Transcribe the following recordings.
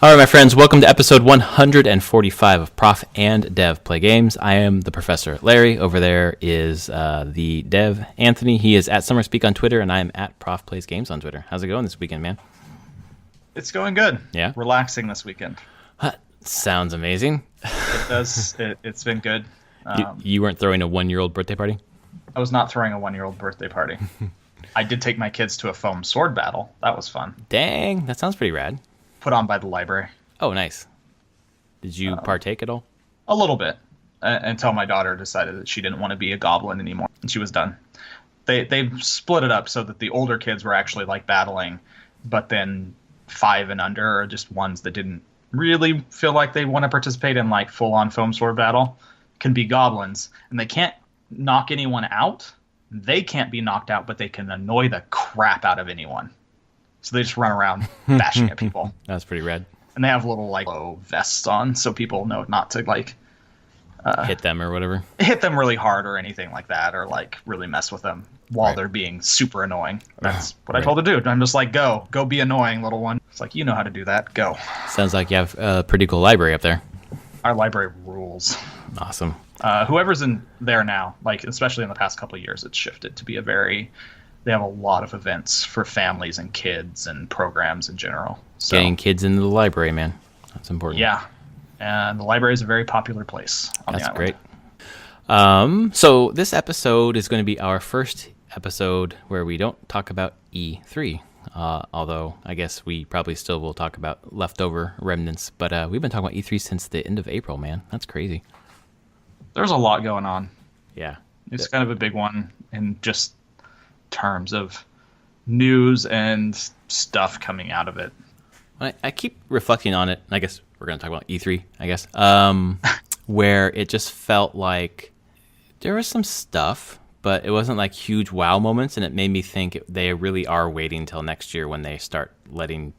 All right, my friends, welcome to episode 145 of Prof and Dev Play Games. I am the Professor Larry. Over there is the Dev Anthony. He is at SummerSpeak on Twitter, and I am at Prof Plays Games on Twitter. How's it going this weekend, man? It's going good. Yeah? Relaxing this weekend. Sounds amazing. It does. It's been good. You weren't throwing a 1-year-old birthday party? I was not throwing a 1-year-old birthday party. I did take my kids to a foam sword battle. That was fun. Dang, that sounds pretty rad. Put on by the library. Oh, nice. Did you partake at all? A little bit. Until my daughter decided that she didn't want to be a goblin anymore. And she was done. They split it up so that the older kids were actually like battling. But then 5 and under are just ones that didn't really feel like they want to participate in like full-on foam sword battle. Can be goblins. And they can't knock anyone out. They can't be knocked out, but they can annoy the crap out of anyone. So they just run around bashing at people. That's pretty rad. And they have little like low vests on, so people know not to like hit them or whatever. Hit them really hard or anything like that, or like really mess with them while they're being super annoying. That's what I told her to do. I'm just like, go be annoying, little one. It's like, you know how to do that. Go. Sounds like you have a pretty cool library up there. Our library rules. Awesome. Whoever's in there now, like especially in the past couple of years, it's shifted to be they have a lot of events for families and kids and programs in general. So, getting kids into the library, man. That's important. Yeah. And the library is a very popular place on the island. That's great. So this episode is going to be our first episode where we don't talk about E3. Although I guess we probably still will talk about leftover remnants. But we've been talking about E3 since the end of April, man. That's crazy. There's a lot going on. Yeah. It's kind of a big one in just terms of news and stuff coming out of it. I keep reflecting on it. I guess we're going to talk about E3, I guess, where it just felt like there was some stuff, but it wasn't like huge wow moments, and it made me think they really are waiting until next year when they start letting,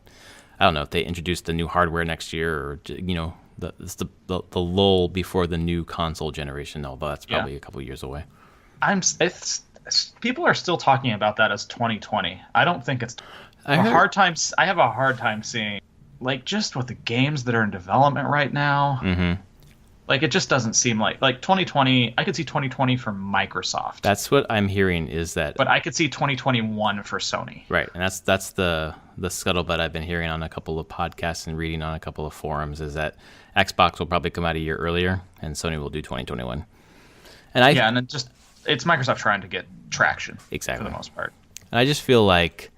I don't know, if they introduce the new hardware next year or, you know, the lull before the new console generation, although that's probably a couple years away. People are still talking about that as 2020. I don't think it's I have a hard time seeing, like, just with the games that are in development right now. Mm-hmm. Like, it just doesn't seem like 2020. I could see 2020 for Microsoft. That's what I'm hearing is that. But I could see 2021 for Sony. Right, and that's the scuttlebutt I've been hearing on a couple of podcasts and reading on a couple of forums is that Xbox will probably come out a year earlier and Sony will do 2021. And it's Microsoft trying to get traction. Exactly. For the most part. And I just feel like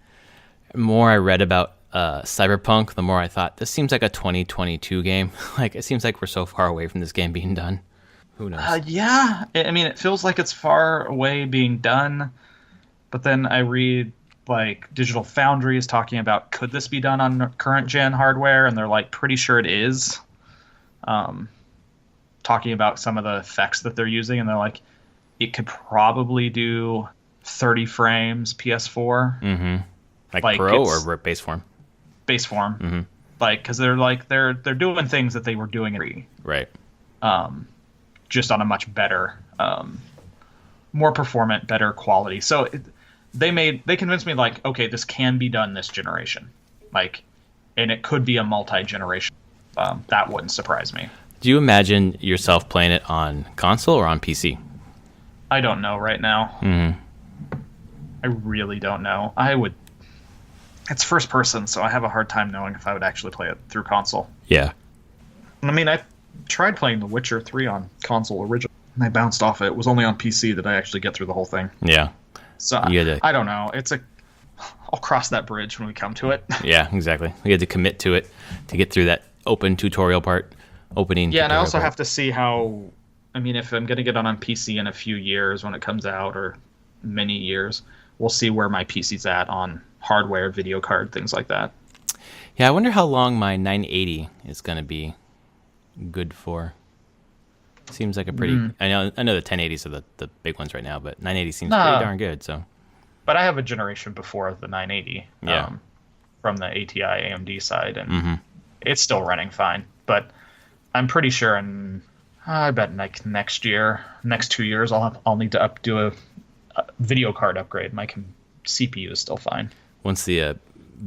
the more I read about Cyberpunk, the more I thought, this seems like a 2022 game. Like, it seems like we're so far away from this game being done. Who knows? Yeah. I mean, it feels like it's far away being done. But then I read, like, Digital Foundry is talking about, could this be done on current gen hardware? And they're, like, pretty sure it is. Talking about some of the effects that they're using. And they're like, it could probably do 30 frames PS4. Mm-hmm. Like Pro or base form? Base form. Mm-hmm. Like, because they're doing things that they were doing in 3. Right. Just on a much better, more performant, better quality. So they convinced me, like, okay, this can be done this generation. Like, and it could be a multi-generation. That wouldn't surprise me. Do you imagine yourself playing it on console or on PC? I don't know right now. Mm-hmm. I really don't know. It's first person, so I have a hard time knowing if I would actually play it through console. Yeah. I mean, I tried playing The Witcher 3 on console originally, and I bounced off it. It was only on PC that I actually get through the whole thing. Yeah. So I don't know. I'll cross that bridge when we come to it. Yeah, exactly. We had to commit to it to get through that open tutorial part. Yeah, and I also have to see how. I mean, if I'm going to get on PC in a few years when it comes out, or many years, we'll see where my PC's at on hardware, video card, things like that. Yeah, I wonder how long my 980 is going to be good for. Seems like a pretty... I know the 1080s are the big ones right now, but 980 seems pretty darn good. So, but I have a generation before the 980 from the ATI AMD side, and it's still running fine. But I'm pretty sure I bet like next 2 years, I'll need to do a video card upgrade. My CPU is still fine. Once the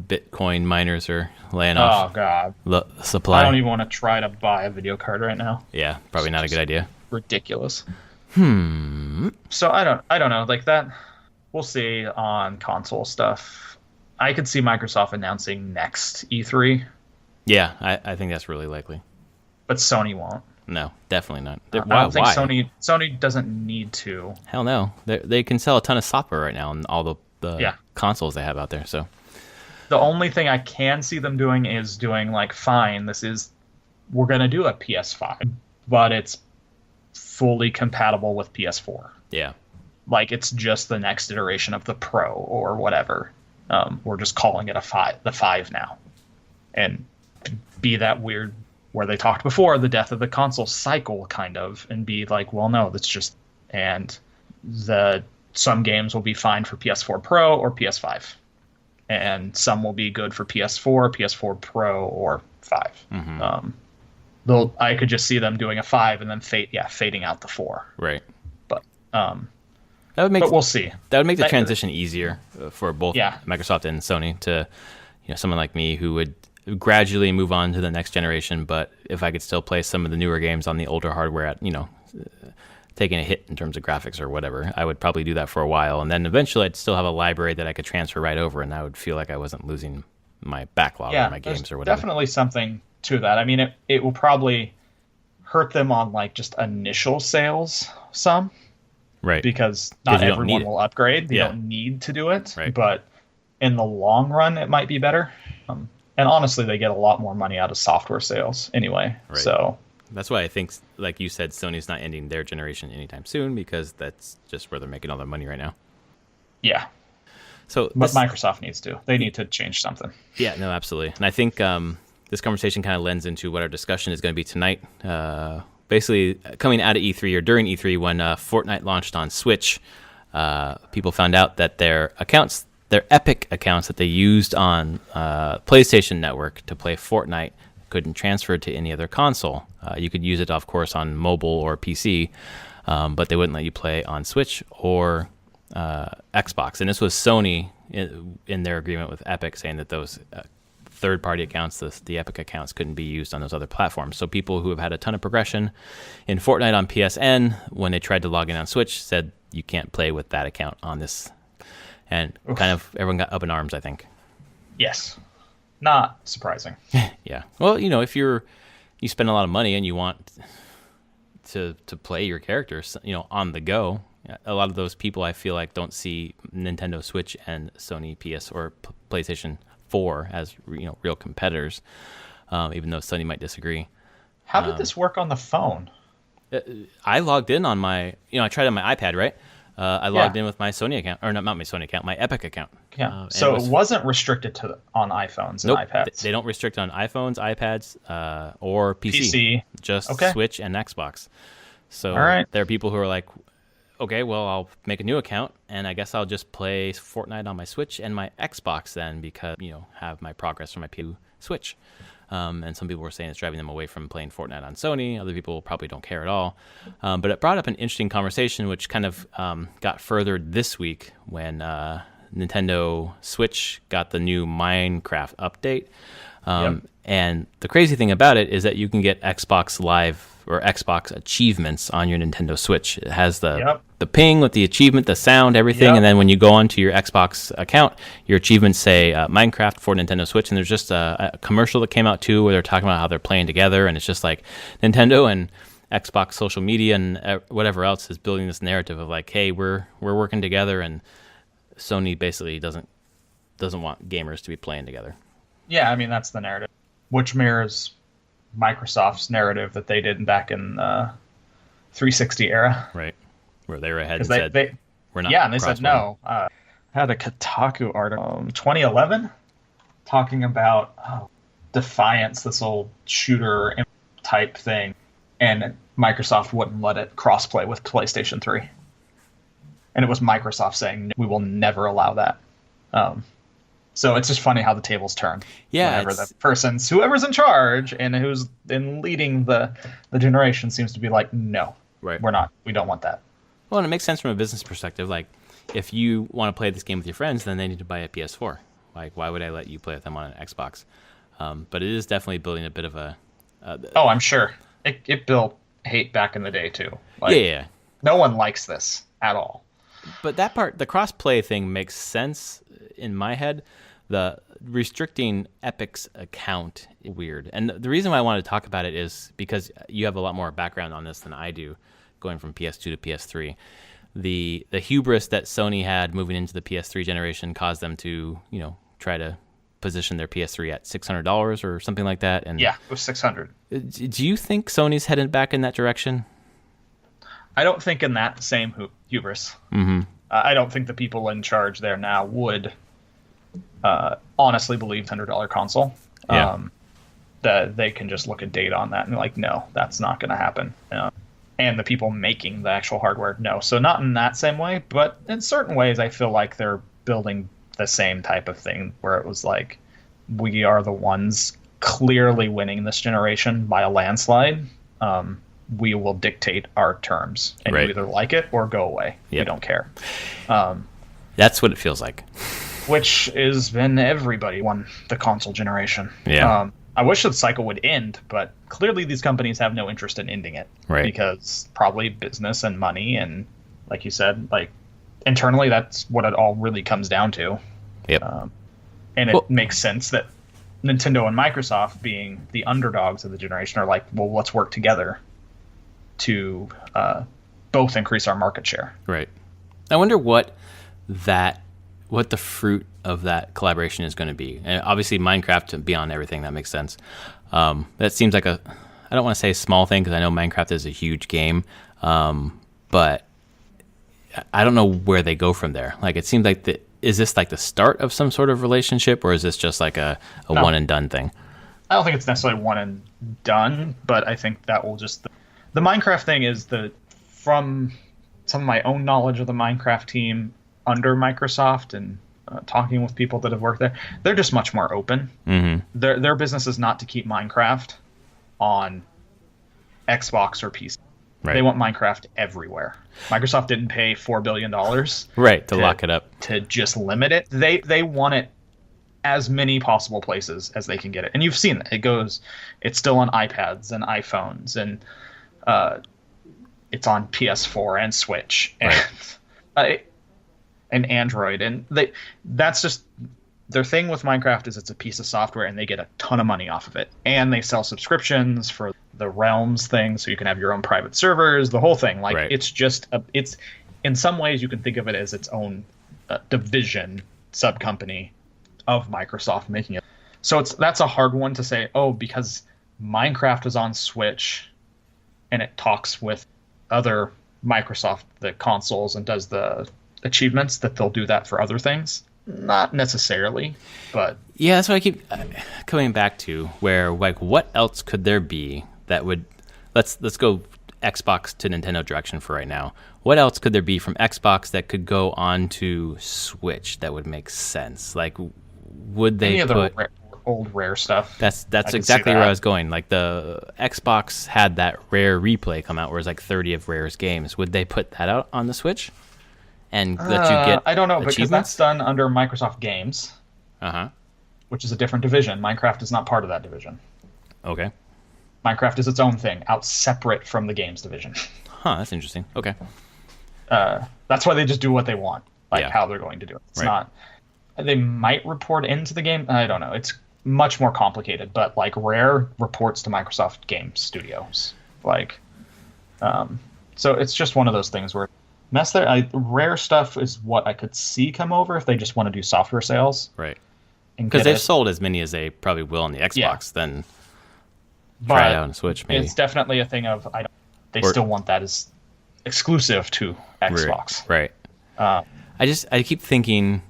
Bitcoin miners are laying Oh off God, supply. I don't even want to try to buy a video card right now. Yeah, probably not a good idea. Ridiculous. So I don't know. Like that, we'll see on console stuff. I could see Microsoft announcing next E3, Yeah, I think that's really likely. but Sony won't. No, definitely not. I don't think Sony doesn't need to. Hell no. They can sell a ton of software right now on all the Yeah. consoles they have out there. So The only thing I can see them doing is doing like, fine, we're gonna do a PS5, but it's fully compatible with PS4. yeah, Like it's just the next iteration of the Pro or whatever. We're just calling it the 5 now, and be that weird where they talked before, the death of the console cycle, kind of, and be like, well, no, that's just, and some games will be fine for PS4 Pro or PS5, and some will be good for PS4, PS4 Pro, or 5. I could just see them doing a 5 and then fading out the 4. right. But That would make but we'll see. That would make the transition easier for both Yeah. Microsoft and Sony to, someone like me who would gradually move on to the next generation. But if I could still play some of the newer games on the older hardware at, taking a hit in terms of graphics or whatever, I would probably do that for a while. And then eventually I'd still have a library that I could transfer right over, and I would feel like I wasn't losing my backlog or my games or whatever. Definitely something to that. I mean, it will probably hurt them on like just initial sales some, Right. because not you don't everyone need it. will upgrade. They Yeah. don't need to do it, Right. but in the long run, it might be better. And honestly, they get a lot more money out of software sales anyway. Right. So That's why I think, like you said, Sony's not ending their generation anytime soon, because that's just where they're making all their money right now. yeah, So but Microsoft needs to. They need to change something. Yeah, no, absolutely. And I think this conversation kind of lends into what our discussion is going to be tonight. Basically, coming out of E3 or during E3 when Fortnite launched on Switch, people found out that their Epic accounts that they used on PlayStation Network to play Fortnite couldn't transfer to any other console. You could use it, of course, on mobile or PC, but they wouldn't let you play on Switch or Xbox. And this was Sony in their agreement with Epic, saying that those third-party accounts, the Epic accounts, couldn't be used on those other platforms. So people who have had a ton of progression in Fortnite on PSN, when they tried to log in on Switch, said you can't play with that account on this. And kind of everyone got up in arms, I think. Yes, not surprising. Yeah. Well, if you spend a lot of money and you want to play your characters, on the go, a lot of those people I feel like don't see Nintendo Switch and Sony PS or PlayStation 4 as real competitors, even though Sony might disagree. How did this work on the phone? I logged in on my, I tried on my iPad, right? I logged in with my Sony account, or not my Sony account, my Epic account. Yeah. So it wasn't restricted on iPhones and iPads. They don't restrict on iPhones, iPads, or PC. Just Switch and Xbox. So there are people who are like, okay, well, I'll make a new account, and I guess I'll just play Fortnite on my Switch and my Xbox then, because, have my progress from my Switch. And some people were saying it's driving them away from playing Fortnite on Sony. Other people probably don't care at all. But it brought up an interesting conversation, which kind of got furthered this week when Nintendo Switch got the new Minecraft update. And the crazy thing about it is that you can get Xbox Live or Xbox achievements on your Nintendo Switch. It has the ping with the achievement, the sound, everything. And then when you go onto your Xbox account, your achievements say Minecraft for Nintendo Switch. And there's just a commercial that came out too where they're talking about how they're playing together. And it's just like Nintendo and Xbox social media and whatever else is building this narrative of like, hey, we're working together. And Sony basically doesn't want gamers to be playing together. Yeah, I mean, that's the narrative, which mirrors Microsoft's narrative that they did back in the 360 era. Right, where they were ahead and said, we're not. Yeah, and they said no. I had a Kotaku article 2011 talking about Defiance, this old shooter type thing, and Microsoft wouldn't let it crossplay with PlayStation 3. And it was Microsoft saying, we will never allow that. So it's just funny how the tables turn. Yeah, whenever whoever's in charge and who's been leading the generation seems to be like, no, we're not. We don't want that. Well, and it makes sense from a business perspective. Like, if you want to play this game with your friends, then they need to buy a PS4. Like, why would I let you play with them on an Xbox? But it is definitely building a bit of a. Oh, I'm sure it built hate back in the day too. Like, yeah. No one likes this at all. But that part, the cross-play thing, makes sense in my head. The restricting Epic's account is weird. And the reason why I wanted to talk about it is because you have a lot more background on this than I do, going from PS2 to PS3. The hubris that Sony had moving into the PS3 generation caused them to, try to position their PS3 at $600 or something like that. And yeah, it was $600. Do you think Sony's headed back in that direction? I don't think in that same hubris. Mm-hmm. I don't think the people in charge there now would honestly believe $100 console. Yeah. That they can just look at data on that and be like, no, that's not going to happen. And the people making the actual hardware, no. So not in that same way, but in certain ways, I feel like they're building the same type of thing where it was like, we are the ones clearly winning this generation by a landslide. We will dictate our terms, and right. You either like it or go away. Yep. We don't care. That's what it feels like. Which has been everybody won the console generation. Yeah. I wish the cycle would end, but clearly these companies have no interest in ending it. Right. Because probably business and money, and like you said, like internally, that's what it all really comes down to. Yep. And it makes sense that Nintendo and Microsoft, being the underdogs of the generation, are like, well, let's work together to both increase our market share. Right. I wonder what the fruit of that collaboration is going to be. And obviously, Minecraft beyond everything, that makes sense. That seems like I don't want to say a small thing because I know Minecraft is a huge game, but I don't know where they go from there. Like, it seems like is this like the start of some sort of relationship, or is this just like a one and done thing? I don't think it's necessarily one and done, but I think that will just the Minecraft thing is from some of my own knowledge of the Minecraft team under Microsoft and talking with people that have worked there, they're just much more open. Mm-hmm. Their business is not to keep Minecraft on Xbox or PC. Right. They want Minecraft everywhere. Microsoft didn't pay $4 billion to lock it up, to just limit it. They want it as many possible places as they can get it. And you've seen it. It's still on iPads and iPhones, and it's on PS4 and Switch and and Android. And that's just their thing with Minecraft is it's a piece of software and they get a ton of money off of it. And they sell subscriptions for the Realms thing, so you can have your own private servers, the whole thing. Like, It's just it's in some ways you can think of it as its own division, sub-company of Microsoft making it. So that's a hard one to say, because Minecraft is on Switch and it talks with other Microsoft, the consoles, and does the achievements, that they'll do that for other things. Not necessarily, but yeah, that's what I keep coming back to. Where, like, what else could there be that would let's go Xbox to Nintendo direction for right now. What else could there be from Xbox that could go on to Switch that would make sense? Like, would they put old Rare stuff? That's exactly where I was going. Like, the Xbox had that Rare replay come out, where it's like 30 of Rare's games. Would they put that out on the Switch and let you get? I don't know, because that's done under Microsoft Games, which is a different division. Minecraft is not part of that division. Okay. Minecraft is its own thing, out separate from the games division. That's interesting. Okay. That's why they just do what they want, how they're going to do it. It's not. They might report into the game. I don't know. It's much more complicated, but like Rare reports to Microsoft Game Studios. So it's just one of those things where mess there. Rare stuff is what I could see come over if they just want to do software sales. Right. Because they've sold as many as they probably will on the Xbox, then try it out on Switch, maybe. It's definitely a thing of they still want that as exclusive to Xbox. Right. I keep thinking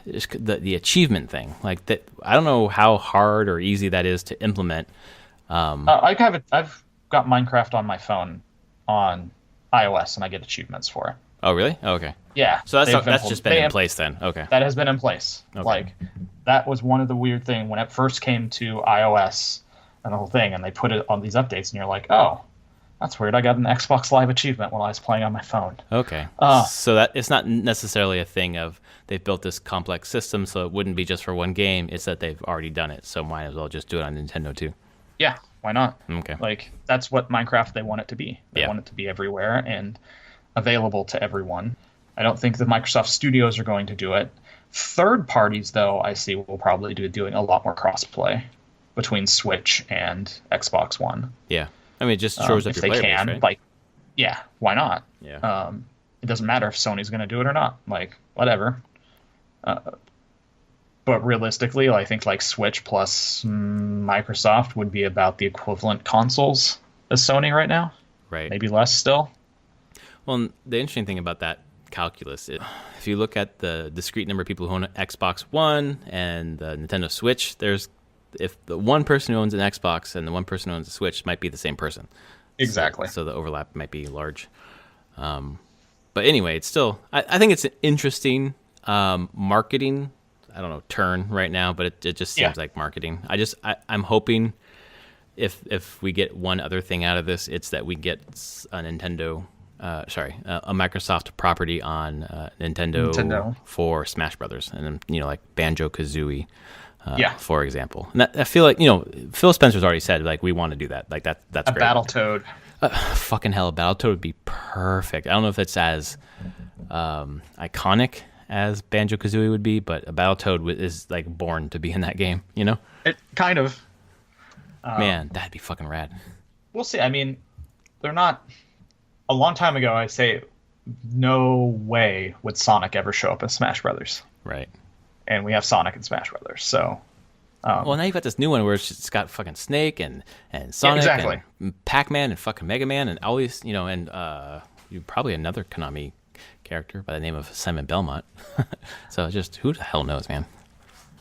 the achievement thing, like that. I don't know how hard or easy that is to implement. I've got Minecraft on my phone on iOS, and I get achievements for it. Oh, really? Oh, okay. Yeah. So that's just been in place then. Okay. That has been in place. Okay. That was one of the weird things when it first came to iOS and the whole thing, and they put it on these updates, and you're like, oh, That's weird. I got an Xbox Live achievement while I was playing on my phone. Okay. Uh, So that it's not necessarily a thing of they've built this complex system, so it wouldn't be just for one game. It's that they've already done it, so might as well just do it on Nintendo too. yeah, why not? Okay. Like, that's what Minecraft they want it to be. They Yeah. want it to be everywhere and available to everyone. I don't think the Microsoft Studios are going to do it. Third parties, though, I see will probably doing a lot more crossplay between Switch and Xbox One. Yeah. I mean, it just shows up If your they player can, base, right? like, yeah, why not? Yeah. It doesn't matter if Sony's going to do it or not. Like, whatever. But realistically, I think like Switch plus Microsoft would be about the equivalent consoles as Sony right now. Right. Maybe less still. Well, the interesting thing about that calculus is if you look at the discrete number of people who own an Xbox One and the Nintendo Switch, if the one person who owns an Xbox and the one person who owns a Switch might be the same person. Exactly. So the overlap might be large. But anyway, it's still, I think it's an interesting marketing, I don't know, turn right now, but it just seems like marketing. I'm hoping if we get one other thing out of this, it's that we get a Nintendo, a Microsoft property on Nintendo for Smash Brothers, and then, like Banjo-Kazooie, for example. And I feel like, Phil Spencer's already said, like, we want to do that. Like, that's a great. Battletoad. Fucking hell, a Battletoad would be perfect. I don't know if it's as iconic as Banjo-Kazooie would be, but a Battletoad is like born to be in that game, It kind of. Man, that'd be fucking rad. We'll see. I mean, they're not. A long time ago, I say, no way would Sonic ever show up in Smash Brothers. Right. And we have Sonic in Smash Brothers, so. Well, now you've got this new one where it's got fucking Snake and Sonic and Pac-Man and fucking Mega Man and all these, and probably another Konami character by the name of Simon Belmont. So just who the hell knows, man?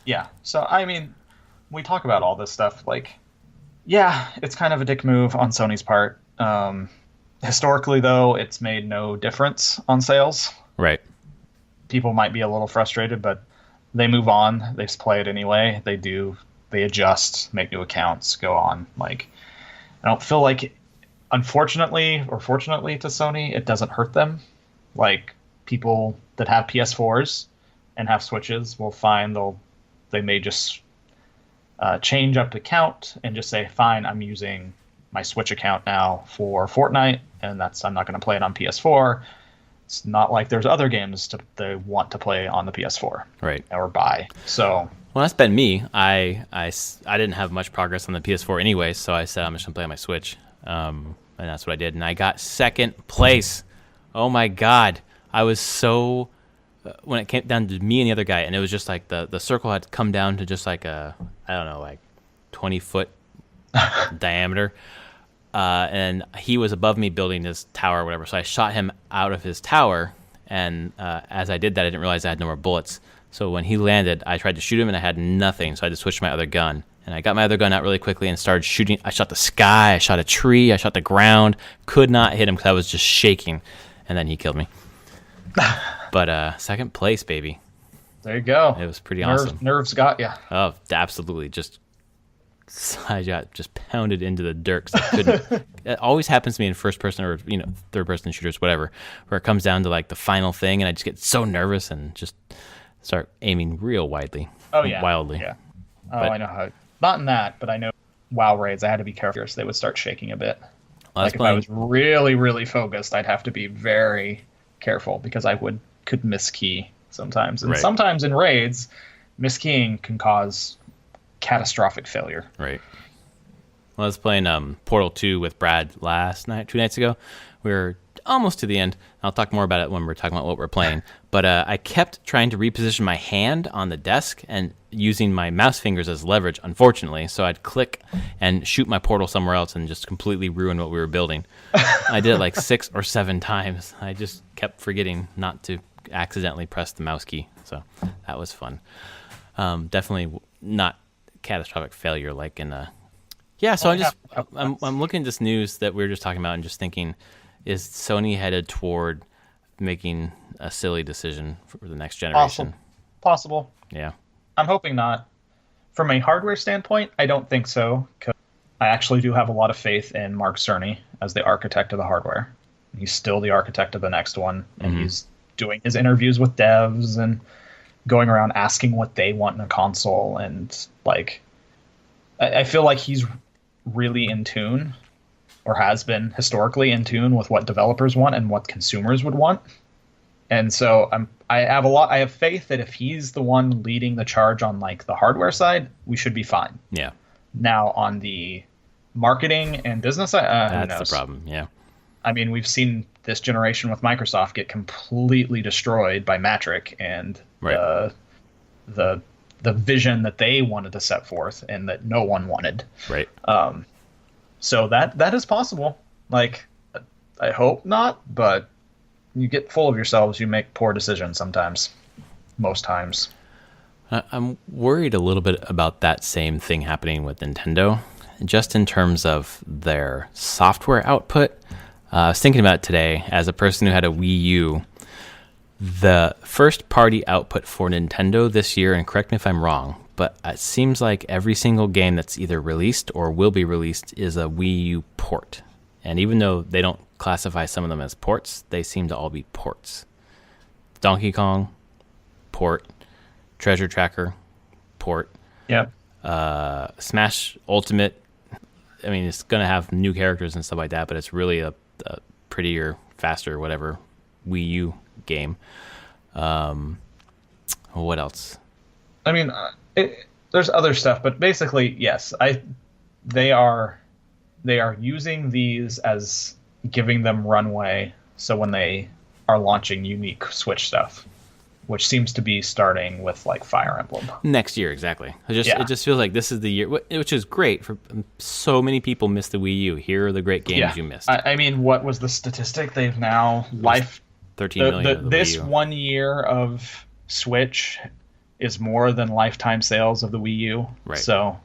Yeah. So, I mean, we talk about all this stuff, like, yeah, it's kind of a dick move on Sony's part. Historically, though, it's made no difference on sales. Right. People might be a little frustrated, but they move on. They just play it anyway. They adjust, make new accounts, go on. Like, I don't feel like, unfortunately or fortunately to Sony, it doesn't hurt them. Like, people that have PS4s and have Switches will find they may just change up the account and just say, fine, I'm using my Switch account now for Fortnite, and I'm not going to play it on PS4. It's not like there's other games they want to play on the PS4, right, or buy. So, well, that's been me. I didn't have much progress on the PS4 anyway, so I said I'm just gonna play on my Switch, and that's what I did. And I got second place. Oh my god, I was so when it came down to me and the other guy, and it was just like the circle had come down to just like I don't know, like 20-foot diameter. And he was above me building this tower or whatever. So I shot him out of his tower. And as I did that, I didn't realize I had no more bullets. So when he landed, I tried to shoot him and I had nothing. So I just switched to my other gun. And I got my other gun out really quickly and started shooting. I shot the sky. I shot a tree. I shot the ground. Could not hit him because I was just shaking. And then he killed me. But second place, baby. There you go. It was pretty awesome. Nerves got you. Oh, absolutely. I got just pounded into the dirt 'cause I couldn't. It always happens to me in first person or third person shooters, whatever, where it comes down to like the final thing, and I just get so nervous and just start aiming real wildly. Oh yeah, wildly. Yeah. Oh, I know how. Not in that, but I know WoW raids. I had to be careful, so they would start shaking a bit. Like if I was really, really focused, I'd have to be very careful because I could miskey sometimes, and sometimes in raids, miskeying can cause catastrophic failure. Right. Well, I was playing Portal 2 with Brad 2 nights ago. We were almost to the end. I'll talk more about it when we're talking about what we're playing. But I kept trying to reposition my hand on the desk and using my mouse fingers as leverage, unfortunately. So I'd click and shoot my portal somewhere else and just completely ruin what we were building. I did it like 6 or 7 times. I just kept forgetting not to accidentally press the mouse key. So that was fun. Definitely not catastrophic failure like in a so I'm looking at this news that we were just talking about and just thinking, is Sony headed toward making a silly decision for the next generation? Possible. Yeah, I'm hoping not. From a hardware standpoint, I don't think so. 'Cause I actually do have a lot of faith in Mark Cerny as the architect of the hardware. He's still the architect of the next one, and he's doing his interviews with devs and going around asking what they want in a console. And like, I feel like he's really in tune, or has been historically in tune with what developers want and what consumers would want. And so I have faith that if he's the one leading the charge on like the hardware side, we should be fine. Yeah. Now on the marketing and business side, that's the problem. Yeah. I mean, we've seen this generation with Microsoft get completely destroyed by Matrix and the vision that they wanted to set forth and that no one wanted. Right. So that is possible. Like, I hope not, but you get full of yourselves, you make poor decisions sometimes. Most times. I'm worried a little bit about that same thing happening with Nintendo, just in terms of their software output. I was thinking about it today as a person who had a Wii U. The first party output for Nintendo this year, and correct me if I'm wrong, but it seems like every single game that's either released or will be released is a Wii U port. And even though they don't classify some of them as ports, they seem to all be ports. Donkey Kong, port. Treasure Tracker, port. Yep. Smash Ultimate, I mean, it's going to have new characters and stuff like that, but it's really a prettier, faster, whatever, Wii U game. What else? I mean, there's other stuff, but basically, yes, they are using these as giving them runway. So when they are launching unique Switch stuff, which seems to be starting with like Fire Emblem next year, exactly. It just feels like this is the year, which is great for so many people missed the Wii U. Here are the great games you missed. I mean, what was the statistic? They've now 13 million. This 1 year of Switch is more than lifetime sales of the Wii U. Right. So,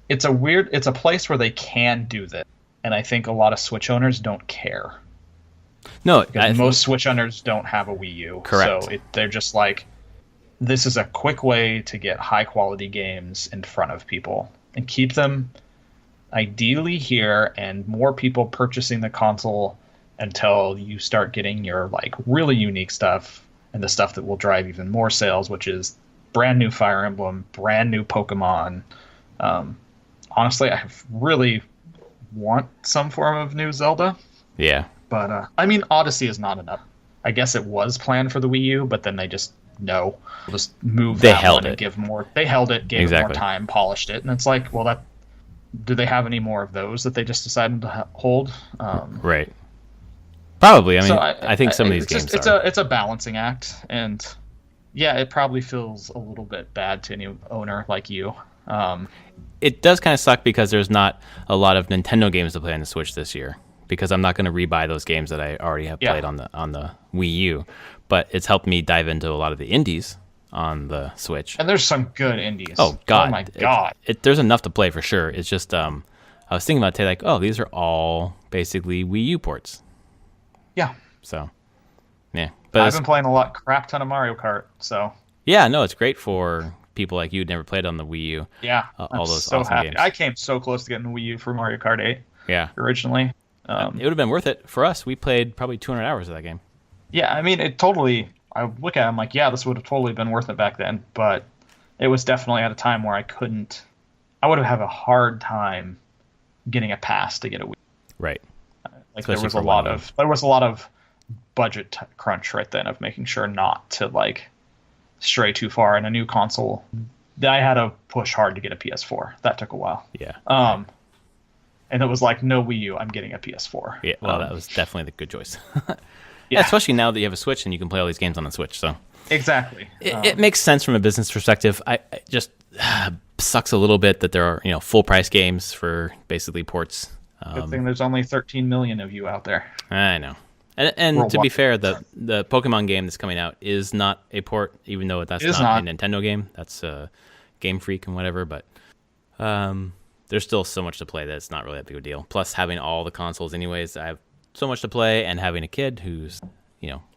it's a place where they can do this, and I think a lot of Switch owners don't care. No, most Switch owners don't have a Wii U. Correct. So they're just like, this is a quick way to get high quality games in front of people and keep them ideally here, and more people purchasing the console until you start getting your like really unique stuff and the stuff that will drive even more sales, which is brand new Fire Emblem, brand new Pokemon. Honestly, I really want some form of new Zelda. Yeah. But, I mean, Odyssey is not enough. I guess it was planned for the Wii U, but then they just moved they that held one it. And give more. They held it, gave it more time, polished it, and it's like, well, do they have any more of those that they just decided to hold? Right. Probably. I mean, I think some of these games it's a balancing act, and yeah, it probably feels a little bit bad to any owner like you. It does kind of suck because there's not a lot of Nintendo games to play on the Switch this year, because I'm not going to rebuy those games that I already have played on the Wii U. But it's helped me dive into a lot of the indies on the Switch. And there's some good indies. Oh, God. Oh, my God. There's enough to play for sure. It's just, I was thinking about it today, like, oh, these are all basically Wii U ports. Yeah. So, yeah. But I've been playing a crap ton of Mario Kart, so. Yeah, no, it's great for people like you who'd never played on the Wii U. Yeah. All those so awesome happy. games. I came so close to getting the Wii U for Mario Kart 8. Yeah. Originally. It would have been worth it for us. We played probably 200 hours of that game. Yeah, I mean, it totally. I look at it, I'm like, yeah, this would have totally been worth it back then. But it was definitely at a time where I would have had a hard time getting a pass to get a Wii. Right. Like there was a lot of budget crunch right then of making sure not to like stray too far in a new console. I had to push hard to get a PS4. That took a while. Yeah. And it was like, no Wii U, I'm getting a PS4. Yeah, well, that was definitely the good choice. Yeah, especially now that you have a Switch and you can play all these games on the Switch. So exactly, it makes sense from a business perspective. I just sucks a little bit that there are full price games for basically ports. Good thing there's only 13 million of you out there. I know, and to be fair, the Pokemon game that's coming out is not a port, even though that's not a Nintendo game. That's a Game Freak and whatever, but. There's still so much to play that it's not really that big of a deal. Plus, having all the consoles anyways, I have so much to play, and having a kid who's,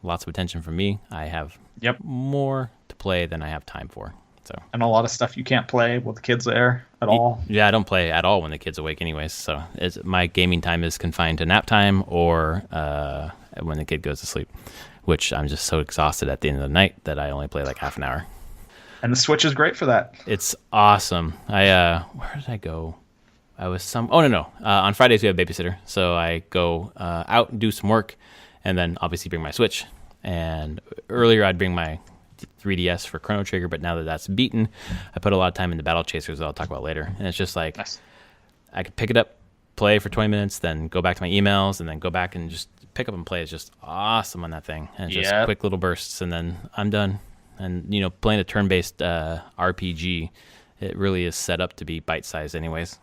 lots of attention from me, I have more to play than I have time for. And a lot of stuff you can't play with the kids there at all. Yeah, I don't play at all when the kid's awake anyways. So my gaming time is confined to nap time or when the kid goes to sleep, which I'm just so exhausted at the end of the night that I only play like half an hour. And the Switch is great for that. It's awesome. Where did I go? I was on Fridays we have a babysitter. So I go out and do some work and then obviously bring my Switch. And earlier I'd bring my 3DS for Chrono Trigger, but now that that's beaten, I put a lot of time into Battlechasers that I'll talk about later. And it's just like, nice. I could pick it up, play for 20 minutes, then go back to my emails, and then go back and just pick up and play. It's just awesome on that thing. And it's just quick little bursts, and then I'm done. And, playing a turn-based RPG, it really is set up to be bite-sized anyways.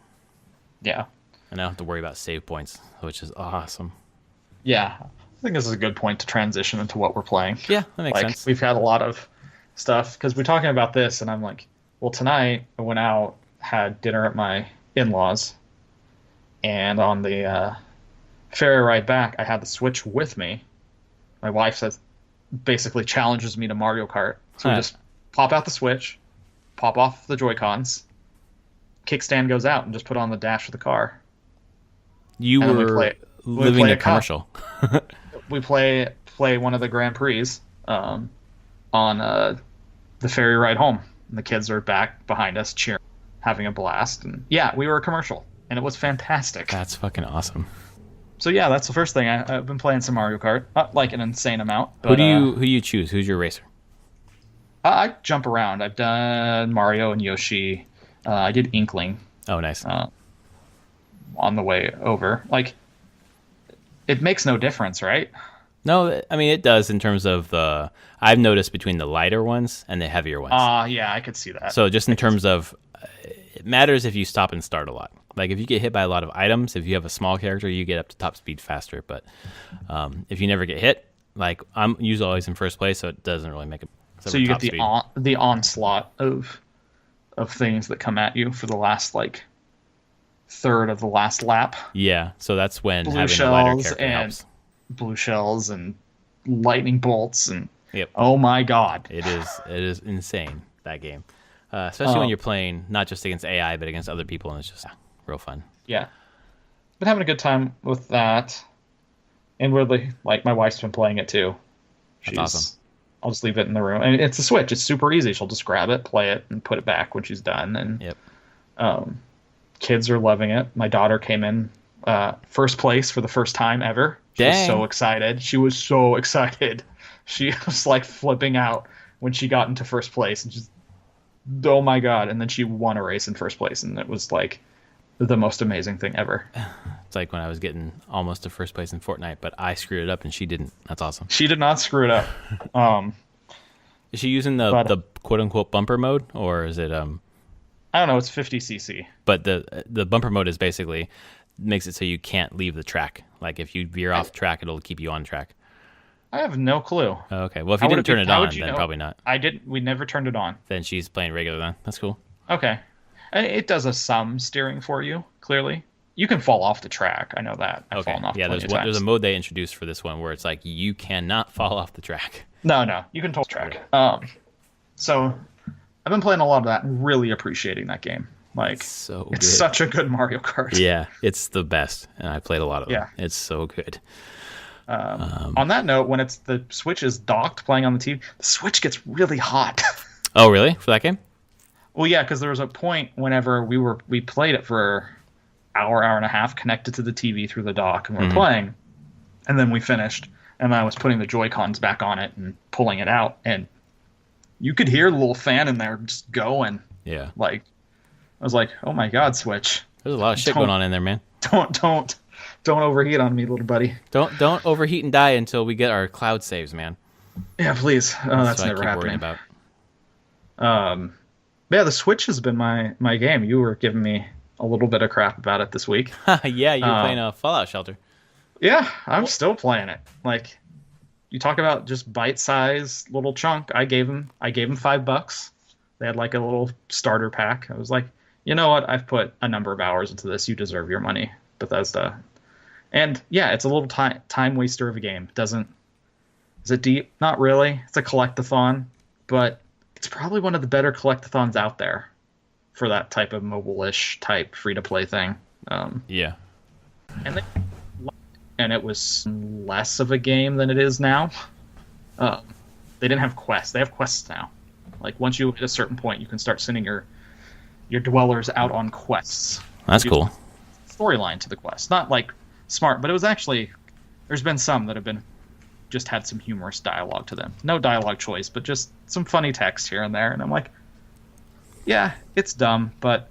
Yeah. And I don't have to worry about save points, which is awesome. Yeah. I think this is a good point to transition into what we're playing. Yeah, that makes sense. We've had a lot of stuff, because we're talking about this, and I'm like, well, tonight I went out, had dinner at my in-laws, and on the ferry ride back, I had the Switch with me. My wife basically challenges me to Mario Kart. So we just pop out the Switch, pop off the Joy-Cons, kickstand goes out, and just put on the dash of the car. You were living a commercial. We play one of the Grand Prix on the ferry ride home. And the kids are back behind us cheering, having a blast. And yeah, we were a commercial, and it was fantastic. That's fucking awesome. So yeah, that's the first thing. I've been playing some Mario Kart, not like an insane amount. But, who do you choose? Who's your racer? I jump around. I've done Mario and Yoshi. I did Inkling. Oh, nice. On the way over, it makes no difference, right? No, I mean it does in terms of I've noticed between the lighter ones and the heavier ones. Yeah, I could see that. So just in terms of, it matters if you stop and start a lot. Like if you get hit by a lot of items, if you have a small character, you get up to top speed faster. But if you never get hit, like I'm usually always in first place, so it doesn't really make it. So you get the onslaught of things that come at you for the last third of the last lap. Yeah, so that's when blue having a lighter shells character and helps. Blue shells and lightning bolts and yep. Oh my god, it is insane, that game, especially when you're playing not just against AI but against other people, and it's just real fun. Yeah, been having a good time with that, and really my wife's been playing it too. That's awesome. I'll just leave it in the room, and it's a Switch. It's super easy. She'll just grab it, play it, and put it back when she's done. And yep. Kids are loving it. My daughter came in first place for the first time ever. She was so excited. She was so excited. She was flipping out when she got into first place, and just, oh my god! And then she won a race in first place, and it was the most amazing thing ever. It's like when I was getting almost to first place in Fortnite, but I screwed it up and she didn't. That's awesome. She did not screw it up. Is she using the quote unquote bumper mode, or is it I don't know. It's 50cc. But the bumper mode is basically makes it so you can't leave the track. Like if you veer off track, it'll keep you on track. I have no clue. Oh, okay. Well, if you didn't turn it on, then probably not. I didn't. We never turned it on. Then she's playing regular then. That's cool. Okay. It does some steering for you, clearly. You can fall off the track. I know that. I've fallen off plenty of times. There's a mode they introduced for this one where it's like you cannot fall off the track. No, you can totally track. So I've been playing a lot of that and really appreciating that game. It's such a good Mario Kart. Yeah, it's the best, and I played a lot of them. Yeah. It's so good. On that note, when the Switch is docked playing on the TV, the Switch gets really hot. Oh, really? For that game? Well, yeah, because there was a point whenever we played it for hour and a half connected to the TV through the dock, and we're playing, and then we finished, and I was putting the Joy-Cons back on it and pulling it out, and you could hear the little fan in there just going. Yeah. I was like, oh my god, Switch. There's a lot of shit going on in there, man. Don't overheat on me, little buddy. Don't overheat and die until we get our cloud saves, man. Yeah, please. Oh, that's never happening. About. Yeah, the Switch has been my game. You were giving me a little bit of crap about it this week. Yeah, you were playing a Fallout Shelter. Yeah, I'm still playing it. You talk about just bite-sized little chunk. I gave him $5. They had a little starter pack. I was like, you know what? I've put a number of hours into this. You deserve your money, Bethesda. And yeah, it's a little time waster of a game. Is it deep? Not really. It's a collectathon, but it's probably one of the better collectathons out there for that type of mobile-ish type free-to-play thing. Yeah. And it was less of a game than it is now. They didn't have quests. They have quests now. Like once you hit a certain point, you can start sending your dwellers out on quests. That's cool. Storyline to the quest, not like smart, but it was actually. There's been some that have been just had some humorous dialogue to them. No dialogue choice, but just some funny text here and there. And I'm like, yeah, it's dumb, but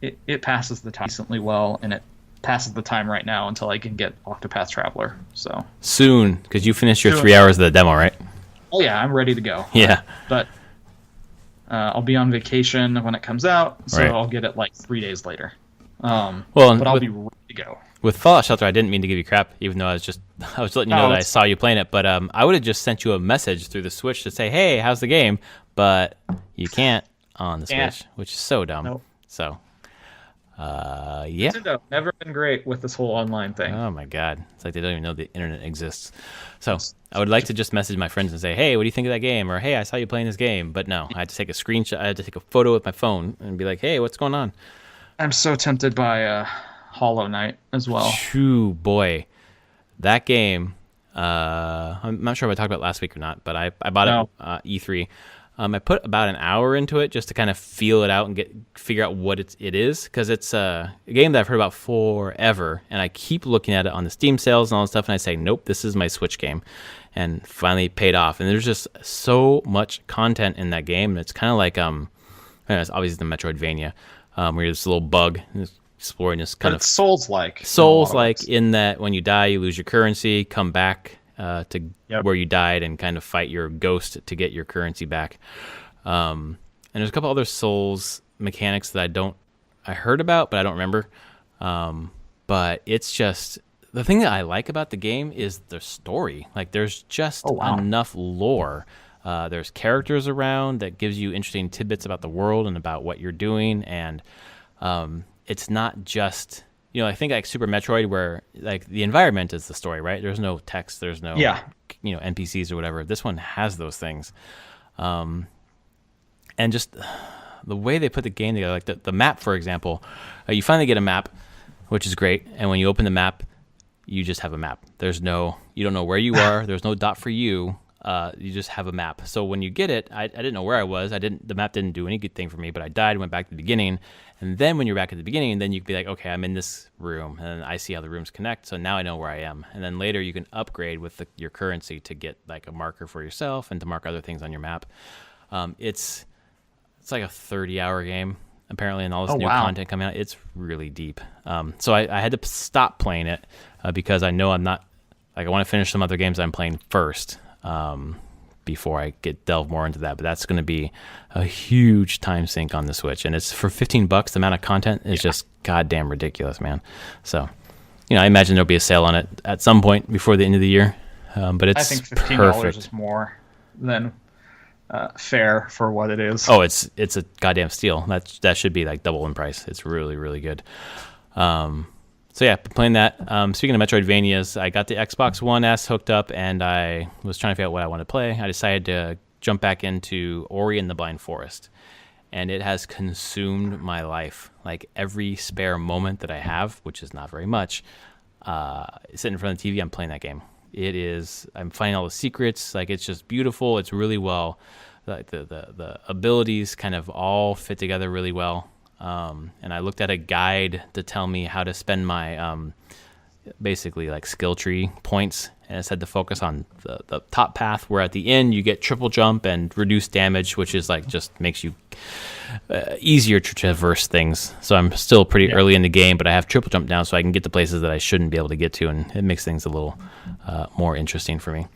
it passes the time decently well, and it passes the time right now until I can get Octopath Traveler. So soon, because you finished your 3 hours of the demo, right? Oh yeah, I'm ready to go. Yeah, but I'll be on vacation when it comes out, so right. I'll get it like 3 days later. But I'll be ready to go. With Fallout Shelter, I didn't mean to give you crap, even though I was letting you know that I saw you playing it. But I would have just sent you a message through the Switch to say, "Hey, how's the game?" But you can't on the Switch, which is so dumb. Nope. So, yeah. Nintendo never been great with this whole online thing. Oh my god, it's like they don't even know the internet exists. So I would like to just message my friends and say, "Hey, what do you think of that game?" Or, "Hey, I saw you playing this game." But no, I had to take a screenshot. I had to take a photo with my phone and be like, "Hey, what's going on?" I'm so tempted by Hollow Knight as well. Shoo, boy, that game. I'm not sure if I talked about it last week or not, but I bought it E3. I put about an hour into it just to kind of feel it out and figure out what it is, because it's a game that I've heard about forever, and I keep looking at it on the Steam sales and all that stuff, and I say, nope, this is my Switch game, and finally it paid off. And there's just so much content in that game, and it's kind of like it's obviously the Metroidvania, where you're this little bug exploring this kind of Souls-like. Souls-like in that when you die, you lose your currency, come back to where you died, and kind of fight your ghost to get your currency back. And there's a couple other Souls mechanics that I heard about, but I don't remember. But it's just, the thing that I like about the game is the story. Like, there's just enough lore. There's characters around that gives you interesting tidbits about the world and about what you're doing, and it's not just, I think like Super Metroid, where like the environment is the story, right? There's no text, there's no NPCs or whatever. This one has those things, and just the way they put the game together, like the map, for example, you finally get a map, which is great, and when you open the map, you just have a map. You don't know where you are. There's no dot for you. You just have a map. So when you get it, I didn't know where I was. The map didn't do any good thing for me, but I died, went back to the beginning. And then when you're back at the beginning, then you can be like, okay, I'm in this room, and I see how the rooms connect. So now I know where I am. And then later you can upgrade with your currency to get like a marker for yourself and to mark other things on your map. It's like a 30-hour game, apparently, and all this new content coming out. It's really deep. So I had to stop playing it because I know I'm not, like, I want to finish some other games I'm playing first. Before I delve more into that, but that's going to be a huge time sink on the Switch, and it's for $15. The amount of content is just goddamn ridiculous, man. So, I imagine there'll be a sale on it at some point before the end of the year. But it's, I think $15 is more than fair for what it is. Oh, it's a goddamn steal. That should be like double in price. It's really, really good. So yeah, playing that. Speaking of Metroidvanias, I got the Xbox One S hooked up, and I was trying to figure out what I wanted to play. I decided to jump back into Ori and the Blind Forest, and it has consumed my life. Like, every spare moment that I have, which is not very much, sitting in front of the TV, I'm playing that game. I'm finding all the secrets. Like, it's just beautiful. It's really well, like the abilities kind of all fit together really well. And I looked at a guide to tell me how to spend my basically like skill tree points, and it said to focus on the top path, where at the end you get triple jump and reduced damage, which is like just makes you easier to traverse things. So I'm still pretty early in the game, but I have triple jump now, so I can get to places that I shouldn't be able to get to, and it makes things a little more interesting for me.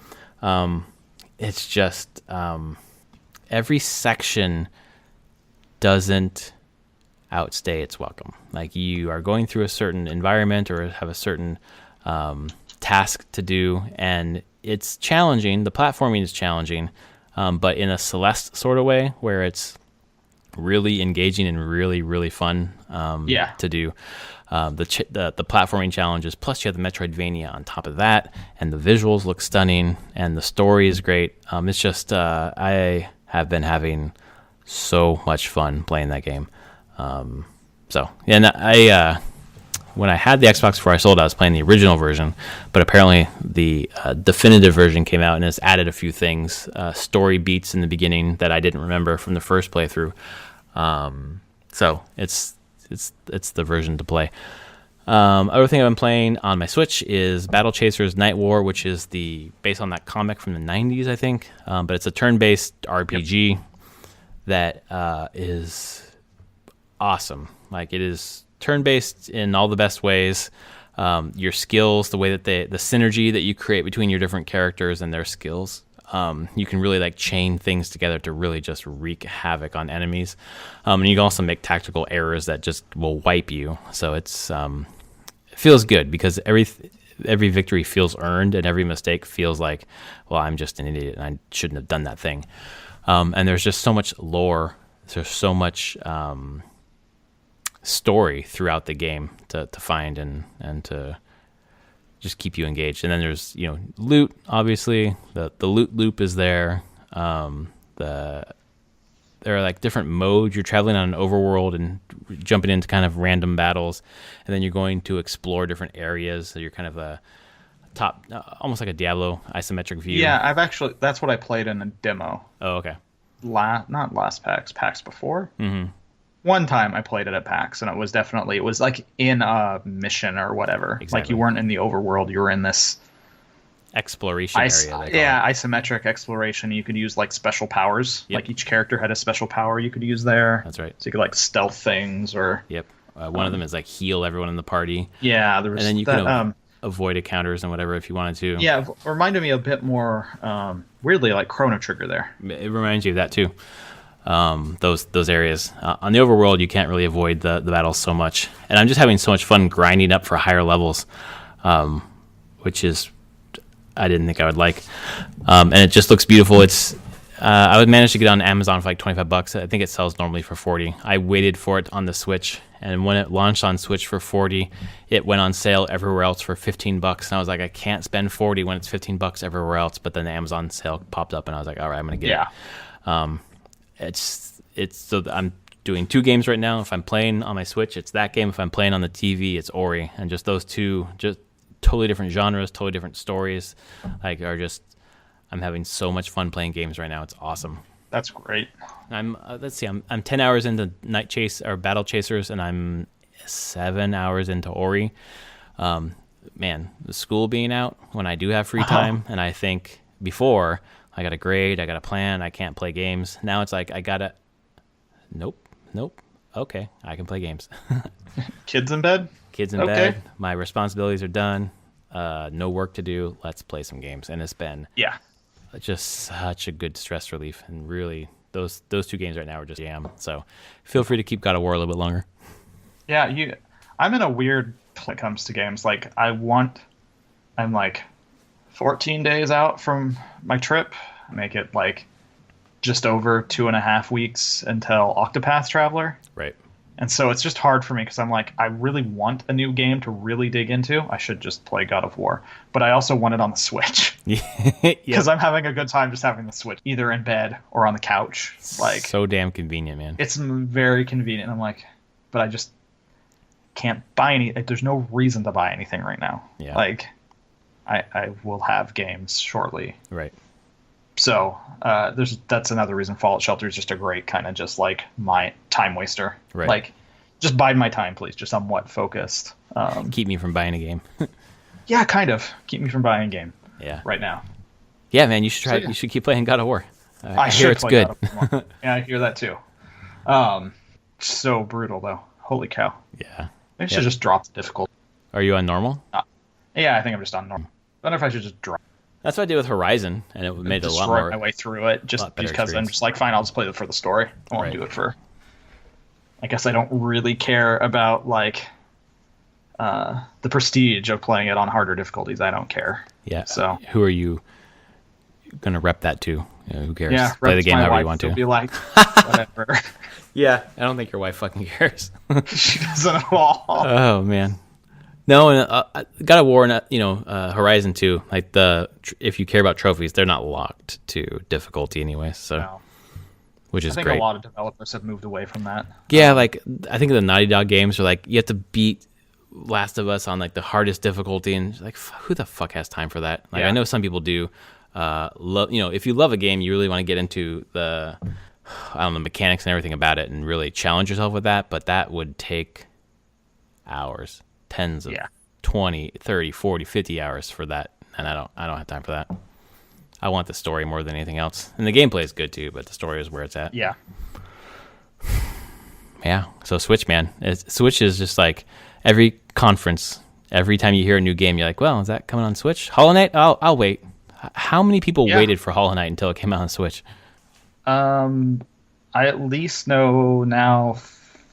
It's just every section doesn't outstay its welcome. Like, you are going through a certain environment or have a certain task to do, and it's challenging. The platforming is challenging, but in a Celeste sort of way, where it's really engaging and really, really fun to do. The platforming challenges, plus you have the Metroidvania on top of that, and the visuals look stunning, and the story is great. It's just I have been having so much fun playing that game. So, yeah, and I when I had the Xbox before I sold it, I was playing the original version, but apparently the definitive version came out and has added a few things, story beats in the beginning that I didn't remember from the first playthrough. So it's the version to play. Other thing I've been playing on my Switch is Battlechasers Night War, which is based on that comic from the 90s, I think. But it's a turn-based RPG that is awesome. Like, it is turn-based in all the best ways. Your skills, the way that the synergy that you create between your different characters and their skills, you can really like chain things together to really just wreak havoc on enemies. And you can also make tactical errors that just will wipe you. So it feels good because every victory feels earned, and every mistake feels like, well, I'm just an idiot and I shouldn't have done that thing. And there's just so much lore. There's so much story throughout the game to find and to just keep you engaged. And then there's loot. Obviously, the loot loop is there. There are like different modes. You're traveling on an overworld and jumping into kind of random battles, and then you're going to explore different areas. So you're kind of a top, almost like a Diablo isometric view. Yeah, that's what I played in a demo. Oh, okay. Not last PAX before. Mm-hmm. One time I played it at PAX, and it was like in a mission or whatever. Exactly. Like you weren't in the overworld, you were in this exploration area. Isometric exploration. You could use like special powers. Yep. Like each character had a special power you could use there. That's right. So you could like stealth things or. Yep. One of them is like heal everyone in the party. Yeah, there was. And then you can avoid encounters and whatever if you wanted to. Yeah, it reminded me a bit more weirdly like Chrono Trigger there. It reminds you of that too. Those areas on the overworld, you can't really avoid the battles so much, and I'm just having so much fun grinding up for higher levels, which is I didn't think I would like, and it just looks beautiful. I would manage to get on Amazon for like $25. I think it sells normally for $40. I waited for it on the Switch, and when it launched on Switch for $40, it went on sale everywhere else for $15. And I was like, I can't spend $40 when it's $15 everywhere else. But then the Amazon sale popped up, and I was like, all right, I'm gonna get it. It's so I'm doing two games right now. If I'm playing on my Switch, it's that game. If I'm playing on the TV, it's Ori, and just those two, just totally different genres, totally different stories. I'm having so much fun playing games right now. It's awesome. That's great. I'm 10 hours into Battlechasers, and I'm 7 hours into Ori. Man, the school being out when I do have free time, and I think before I got a grade, I got a plan, I can't play games. Now it's like nope. Okay, I can play games. Kids in bed? Kids in bed. My responsibilities are done. No work to do. Let's play some games. And it's been just such a good stress relief. And really, those two games right now are just jam. So feel free to keep God of War a little bit longer. Yeah, I'm in a weird when it comes to games. Like I'm like 14 days out from my trip. Make it like just over 2.5 weeks until Octopath Traveler. Right. And so it's just hard for me because I'm like, I really want a new game to really dig into. I should just play God of War. But I also want it on the Switch. Because I'm having a good time just having the Switch either in bed or on the couch. Like, so damn convenient, man. It's very convenient. I'm like, but I just can't buy any. There's no reason to buy anything right now. Yeah. Like, I will have games shortly. Right. So that's another reason Fallout Shelter is just a great kind of just like my time waster. Right. Like, just bide my time, please. Just somewhat focused. Keep me from buying a game. Yeah, kind of. Keep me from buying a game. Yeah. Right now. Yeah, man, you should try. You should keep playing God of War. I hear it's good. Yeah, I hear that too. So brutal though. Holy cow. Yeah. I should just drop the difficulty. Are you on normal? Yeah, I think I'm just on normal. I wonder if I should just drop. That's what I did with Horizon, and it made it a lot more. My way through it just because experience. I'm just like, fine, I'll just play it for the story. I won't do it for. I guess I don't really care about like the prestige of playing it on harder difficulties. I don't care. Yeah. So who are you gonna rep that to? Who cares? Yeah, play the game however you want to. Be like, whatever. Yeah, I don't think your wife fucking cares. She doesn't at all. Oh man. No, and God of War and Horizon 2, like if you care about trophies, they're not locked to difficulty anyway. So, which I is think great. a lot of developers have moved away from that. Yeah, like I think the Naughty Dog games are like you have to beat Last of Us on like the hardest difficulty, and like who the fuck has time for that? Like I know some people do. If you love a game, you really want to get into the mechanics and everything about it, and really challenge yourself with that. But that would take hours, tens of 20, 30, 40, 50 hours for that, and I don't have time for that. I want the story more than anything else, and the gameplay is good too, but the story is where it's at. Yeah. Yeah. So Switch, man, Switch is just like every conference, every time you hear a new game, you're like, well, is that coming on Switch? Hollow Knight? I'll wait. How many people waited for Hollow Knight until it came out on Switch? I at least know now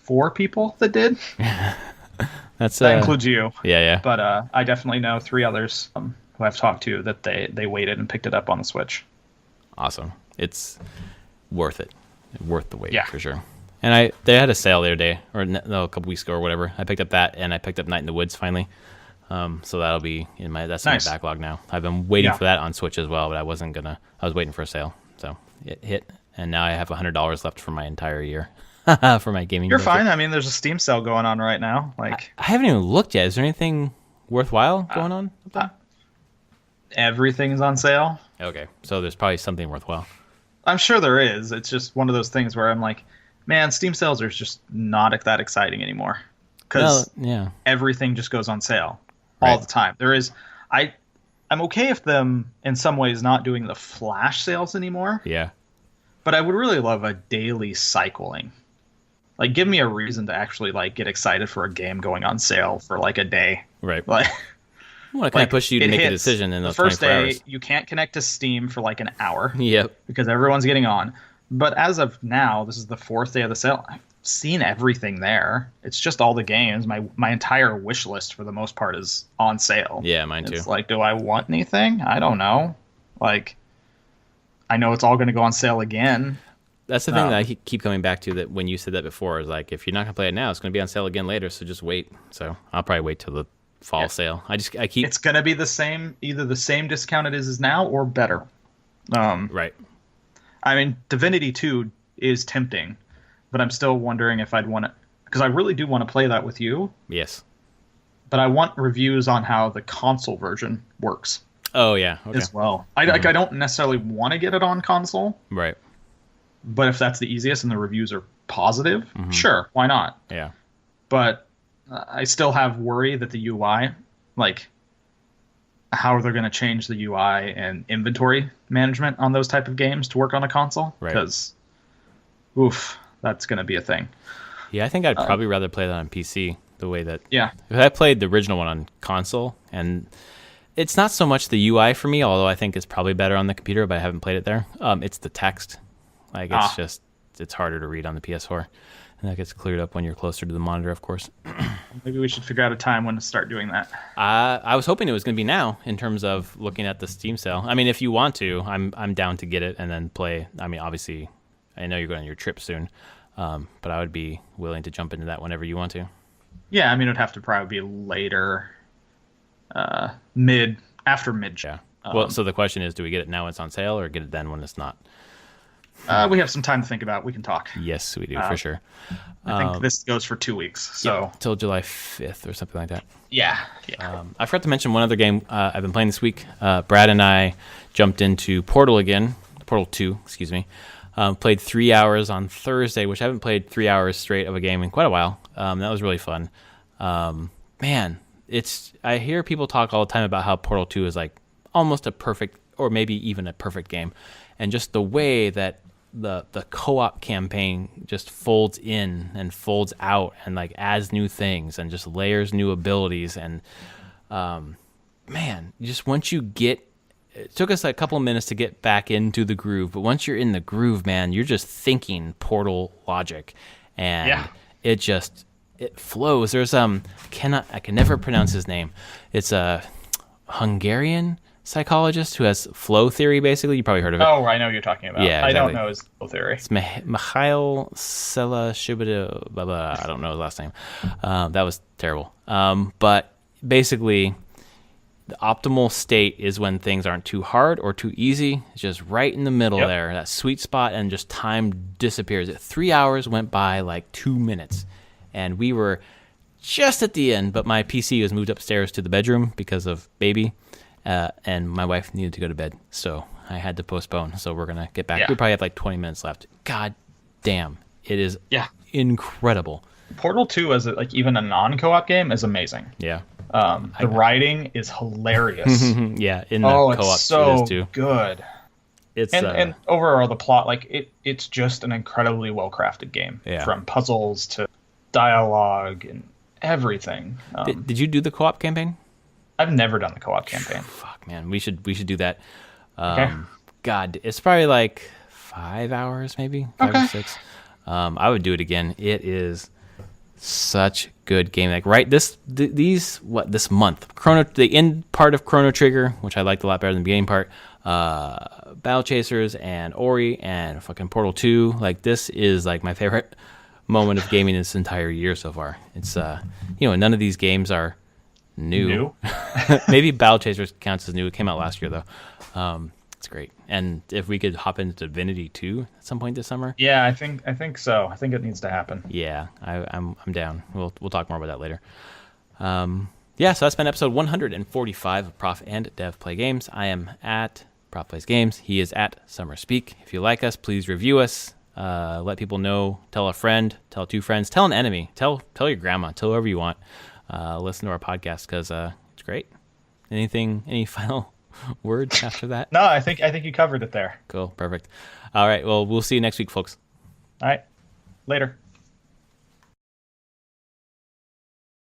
4 people that did. That includes you. Yeah. But I definitely know 3 others who I've talked to that they waited and picked it up on the Switch. Awesome. It's worth it. Worth the wait, for sure. And they had a sale the other day, or a couple weeks ago or whatever. I picked up that, and I picked up Night in the Woods finally. So that'll be in my backlog now. I've been waiting for that on Switch as well, but I was waiting for a sale. So it hit, and now I have $100 left for my entire year for my gaming. You're fine. I mean, there's a Steam sale going on right now. Like I haven't even looked yet. Is there anything worthwhile going on? Everything's on sale. Okay, so there's probably something worthwhile. I'm sure there is. It's just one of those things where I'm like, man, Steam sales are just not that exciting anymore. Because everything just goes on sale all the time. I'm okay if them in some ways not doing the flash sales anymore. Yeah. But I would really love a daily cycling. Like, give me a reason to actually like get excited for a game going on sale for like a day. Right. Like, well, it kind of pushes you to make a decision in those 24 hours. The first day, you can't connect to Steam for like an hour. Yep. Because everyone's getting on. But as of now, this is the 4th day of the sale. I've seen everything there. It's just all the games. My entire wish list for the most part is on sale. Yeah, mine too. It's like, do I want anything? I don't know. Like, I know it's all going to go on sale again. That's the thing that I keep coming back to, that when you said that before, is like, if you're not going to play it now, it's going to be on sale again later, so just wait. So I'll probably wait till the fall sale. It's going to be the same, either the same discount it is now or better. Right. I mean, Divinity 2 is tempting, but I'm still wondering if I'd want to, because I really do want to play that with you. Yes. But I want reviews on how the console version works. Oh, yeah. Okay. As well. I don't necessarily want to get it on console. Right. But if that's the easiest and the reviews are positive, sure, why not? Yeah. But I still have worry that the UI, like, how they're going to change the UI and inventory management on those type of games to work on a console. Right. Because, that's going to be a thing. Yeah, I think I'd probably rather play that on PC, the way that... Yeah. I played the original one on console, and it's not so much the UI for me, although I think it's probably better on the computer, but I haven't played it there. It's the text. Like, it's harder to read on the PS4. And that gets cleared up when you're closer to the monitor, of course. Maybe we should figure out a time when to start doing that. I was hoping it was going to be now, in terms of looking at the Steam sale. I mean, if you want to, I'm down to get it and then play. I mean, obviously, I know you're going on your trip soon, but I would be willing to jump into that whenever you want to. Yeah, I mean, it would have to probably be later, after mid. Yeah. Well, so the question is, do we get it now when it's on sale, or get it then when it's not? We have some time to think about. We can talk. Yes, we do, for sure. I think this goes for 2 weeks. So till July 5th or something like that. Yeah. I forgot to mention one other game I've been playing this week. Brad and I jumped into Portal again. Portal 2, excuse me. Played 3 hours on Thursday, which I haven't played 3 hours straight of a game in quite a while. That was really fun. Man, I hear people talk all the time about how Portal 2 is like almost a perfect, or maybe even a perfect game. And just the way that the co-op campaign just folds in and folds out and like adds new things and just layers new abilities. And man, just once you get, it took us a couple of minutes to get back into the groove, but once you're in the groove, man, you're just thinking Portal logic, and it flows. There's I can never pronounce his name. It's a Hungarian psychologist who has flow theory, basically. You probably heard of it. Oh, I know what you're talking about. Yeah, exactly. I don't know his flow theory. It's Mikhail Selashibida, blah, blah, I don't know his last name. That was terrible. But basically, The optimal state is when things aren't too hard or too easy. It's just right in the middle Yep. there, that sweet spot, and just time disappears. 3 hours went by like 2 minutes, and we were just at the end, but my PC was moved upstairs to the bedroom because of baby, and my wife needed to go to bed, so I had to postpone. So we're going to get back. Yeah. We probably have like 20 minutes left. God damn. It is Yeah. incredible. Portal 2 as like even a non-co-op game is amazing. Yeah. The writing is hilarious. Yeah, in the co-op it's so it is too. good. It's And overall, the plot, like it's just an incredibly well-crafted game. Yeah. From puzzles to dialogue and everything. did you do the co-op campaign? I've never done the co-op campaign. Fuck, man, we should do that. Okay. God, it's probably like 5 hours, maybe 5 or 6. I would do it again. It is such good game. Like this month, the end part of Chrono Trigger, which I liked a lot better than the beginning part. Battlechasers and Ori and fucking Portal 2. Like this is like my favorite moment of gaming this entire year so far. It's none of these games are new. Maybe Battlechasers counts as new. It came out last year though. It's great. And if we could hop into Divinity 2 at some point this summer. Yeah, I think so. I think it needs to happen. Yeah, I'm down. We'll talk more about that later. So that's been episode 145 of Prof and Dev Play Games. I am at Prof Plays Games. He is at Summer Speak. If you like us, please review us. Let people know. Tell a friend. Tell 2 friends. Tell an enemy. Tell your grandma. Tell whoever you want. Listen to our podcast because it's great. Any final words after that? No, I think you covered it there. Cool. Perfect. All right. Well, we'll see you next week, folks. All right. Later.